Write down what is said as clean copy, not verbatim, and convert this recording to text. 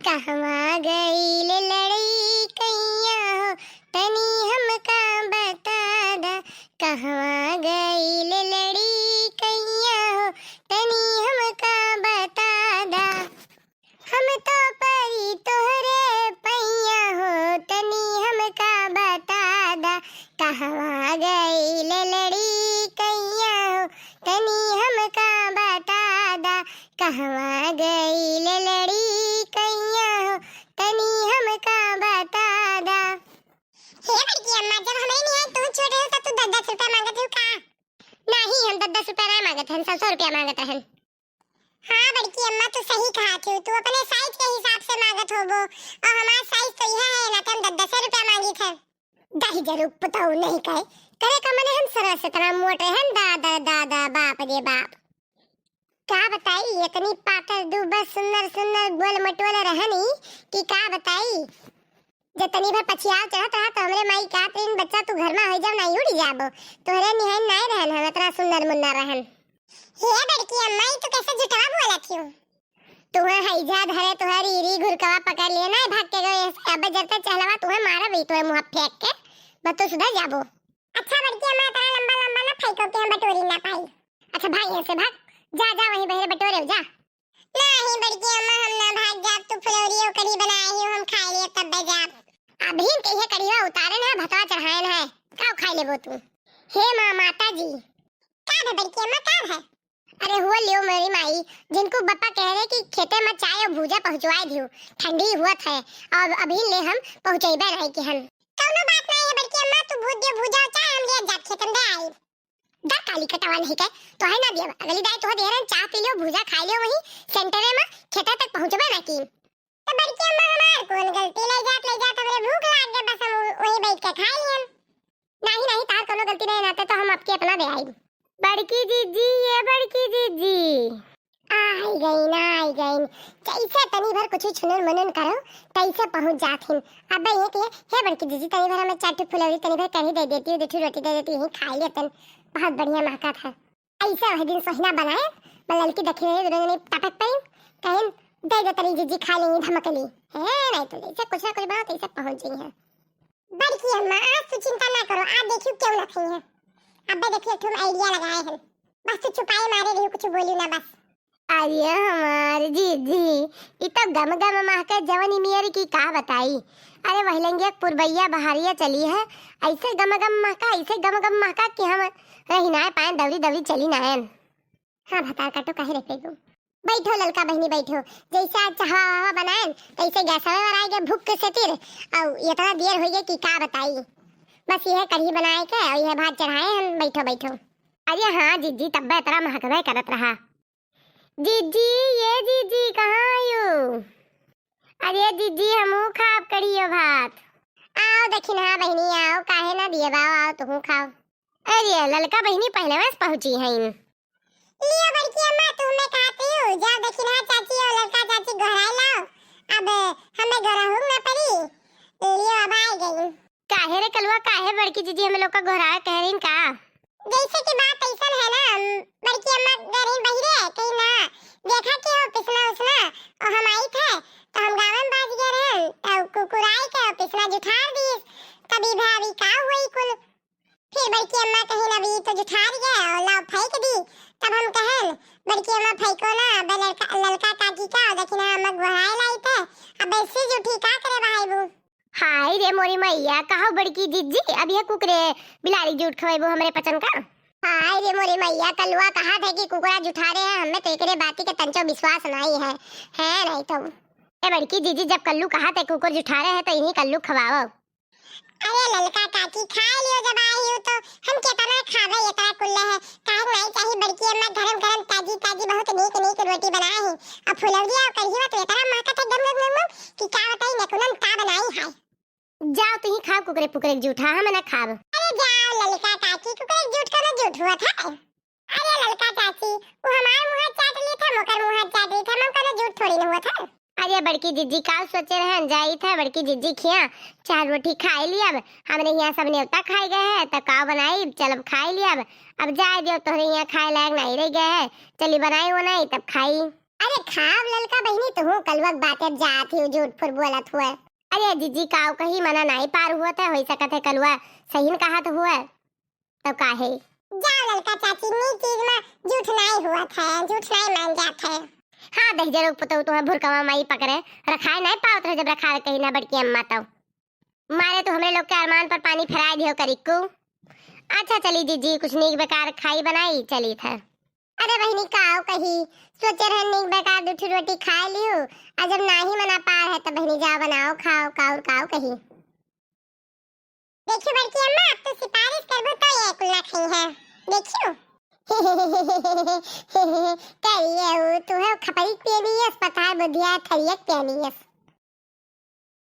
कहवा गईल लड़कइया हो तनी हमका बता दा। कहवा गईल लड़कइया हो तनी हमका बता दा। हम तो परी तोहरे पैया हो तनी हमका बता दा। कहवा गईल लड़कइया हो तनी हमका बता दा। कहवा गईल लड़कइया हो तनी हमका बता दा। हे बड़की अम्मा, जब हमें नहीं है तू छोटे हो तब तू 10-10 रुपया मांगत हो का? नहीं, हम 10-10 रुपया नहीं मांगत हन, 100 रुपया मांगत हन। हाँ बड़की अम्मा, तू सही कहा थी, तू अपने साइज के हिसाब से मांगत होबो और हमारा साइज तो यह है ना, तो हम 10-10 रुपया मांगी थे। दाही जरूर पता नहीं कहे करे का मने हम सरस से तना मोटे हैं दादा दादा बाप रे बाप। क्या बताई इतनी पातर दुबा सुंदर सुंदर गोल मटोल रहनी कि क्या बताई। जतनी भर पछियाव चढ़त रहा तो हमरे माई का तीन बच्चा तू घर में हो जाओ नहीं उड़ी जाबो तोहरे निहन नहीं रहन हम इतना सुंदर मुन्ना रहन। हे बड़की अम्मा, तू कैसे झूठा बोलत हो? तुहे हैजा धरे तुहरी री घुरकवा पकड़ लिए ना भाग के गए अब जब तक चहलवा तुहे मारा भी तुहे मुंह फेंक के बस तू सुधर जाबो। अच्छा बड़की अम्मा, इतना लंबा लंबा ना फेंको कि हम बटोरी ना पाई। अच्छा भाग यहाँ से भाग, जा जा वहीं बहरे बटोरे जा। नहीं बड़की अम्मा, हम ना भाग जा, तू फुलौरी कढ़ी बनाई हो हम खा लिए तब बे जा। अभी कहिए कढ़ीवा उतारे ना भतवा चढ़ाए ना है का खा लेबो तू। हे मां माता जी का है बड़की अम्मा का है? अरे हुआ लियो मेरी माई जिनको बप्पा कह रहे कि खेते में चाय और भूजा पहुंचवाए दियो, ठंडी हुआ है और अभी ले हम पहुंचाइबे रहे कि हम। कौनो बात नहीं है बड़की अम्मा, तू भूज दियो भूजा चाय हम ले जा खेतन दे आई। दा काली कटवा नहीं के तो है ना दिया अगली दाई तो दे रहे चाय पी लियो भूजा खा लियो वहीं सेंटर में खेते तक पहुंचबे ना की। तो बड़की अम्मा हमार कौन गलती ले जात हमरे भूख लाग गए बस हम वहीं बैठ के खाई हम। नहीं नहीं तार कोनो गलती नहीं नाते तो हम आपके अपना दे आई। बड़की जीजी ये बड़की जीजी आई गई कैसे तनी भर कुछ छुनन मनन करो कैसे पहुंच जाथिन। अब ये कि हे बड़की जीजी तनी भर हमें चाट फुलौरी तनी भर कढ़ी दे देती हूं, दूसरी रोटी दे देती हूं, खा लेतन बहुत बढ़िया महका था। ऐसे वह दिन सोहना बनाए मैं लड़की देखे रहे ने टपक पे कहीं दे दे तनी जीजी खा लेंगी धमकली है नहीं तो ऐसे कुछ ना कुछ बात ऐसे पहुंच गई है। बड़की अम्मा आज तू चिंता ना करो, आप देखियो क्यों ना थी है। अब देखिए तुम आइडिया लगाए हैं बस तू छुपाई मारे रही कुछ बोली ना बस। अरे हमारी जीजी इतना गम गम महके जवानी मियर की का बताई। अरे वहलेंगे पुरबैया बहारिया चली है ऐसे गम गम महका कि हम रही ना पाए दवरी दवरी चली ना है। हाँ बता काटो काहे रखे तू बैठो ललका बहनी बैठो जैसे आज चाहवा बनाए तैसे गैस में आएगे भूख से तिर और इतना देर हो गई कि का बताई। बस यह कढ़ी बनाए के और यह भात चढ़ाए हम बैठो। अरे हाँ जीजी तब इतना महकबे करत रहा। जीजी ये जीजी कहाँ आयो? अरे जीजी हमू खाब कढ़ियो भात। आओ दखिन हाँ बहनी आओ काहे ना दिए बाओ आओ तुम खाओ। अरे ललका बहनी पहले बस पहुंची है इन। लियो बड़की अम्मा तुम्हें कहती हूँ जाओ दखिन हाँ चाची और ललका चाची घराए लाओ अब हमें घरा हूँ ना पड़ी लियो अब आ गई। काहे रे कलवा काहे बड़की जीजी हमें लोग का घोराए कह रही का? जैसे की बात ऐसा है ना बड़की अम्मा गरीन बहिरे कहीं ना देखा कि हो पिसना उसना और हम आई थे तो हम गावन बाज गए रहे तो कुकुराई के पिसना जुठार दी तभी भाभी का हुई कुल फिर बड़की अम्मा कहीं ना भी तो जुठार गए और लाओ फेंक दी तब हम कहन बड़की अम्मा फेंको ना अब ललका काकी का देखिना हम घोराए लाई थे अब ऐसे जुठी का करे भाई बू। हाय रे मोरी मैया कहो बड़की जीजी अब ये कुकरे बिलाड़ी जूठ खवेबो हमरे पचन का। हाय रे मोरी मैया कलुआ कहा थे कि कुकरा जुठा रहे हैं हमें तो एकरे बाती के तंचो विश्वास नहीं है नहीं तो ए बड़की जीजी जब कल्लू कहा थे कुकर जुठा रहे हैं तो इन्हीं कल्लू खवाओ। अरे ललका काकी खा लियो जब आई हो तो हम कितना खावे इतना कुल्ले है काहे नहीं चाहिए बड़की अम्मा गरम गरम ताजी ताजी बहुत नीक नीक रोटी बनाई है अब फुलौरी और कढ़ी तो इतना महका था गम गम गम कि क्या बताई नकुलन का बनाई है। जाओ तुही खाओ कुकरे पुकरे जूठा हम ना खाब। अरे जाओ ललका चाची कुकरे जूठ का ना जूठ हुआ था। अरे ललका चाची वो हमारे मुंह चाट लिए था मोकर मुंह चाट रही था हम का जूठ थोड़ी ना हुआ था। अरे बड़की जीजी काल सोचे रहे जाई था बड़की जीजी खिया 4 रोटी खाई ली अब हमने यहाँ सब न्योता खाई गए है तो काव बनाई चल अब खाई लिया अब जाए दियो तोहरे यहाँ खाए लायक नहीं रह गए है चली बनाई वो नहीं तब खाई। अरे खाब ललका बहनी तो हूँ कल वक्त बातें जात ही झूठ फुर बोलत हुआ। अरे जीजी काव कहीं मना नहीं पार हुआ था हो सकत है कलवा सही न कहा तो हुआ तो काहे जा ललका चाची नी चीज में झूठ नहीं हुआ था झूठ नहीं मान जात है। हाँ दह जरूर पतो तो भुरकवा माई पकड़े रखाए नहीं पावत रहे जब रखा कहीं ना बड़की अम्मा तो मारे तो हमरे लोग के अरमान पर पानी फेराय दियो करिकू। अच्छा चली जीजी कुछ नीक बेकार खाई बनाई चली था। अरे बहनी काओ कही सोचे रहे नीक बेकार दूठी रोटी खा लियो आ जब नाही मना पार है तो बहनी जा बनाओ खाओ काओ काओ कही। देखियो बड़की अम्मा अब तो सिफारिश करबो तो ये कुल ना खाई है देखियो। करिए वो तू है खपरी पेनी है अस्पताल बुधिया थरियक पेनी है।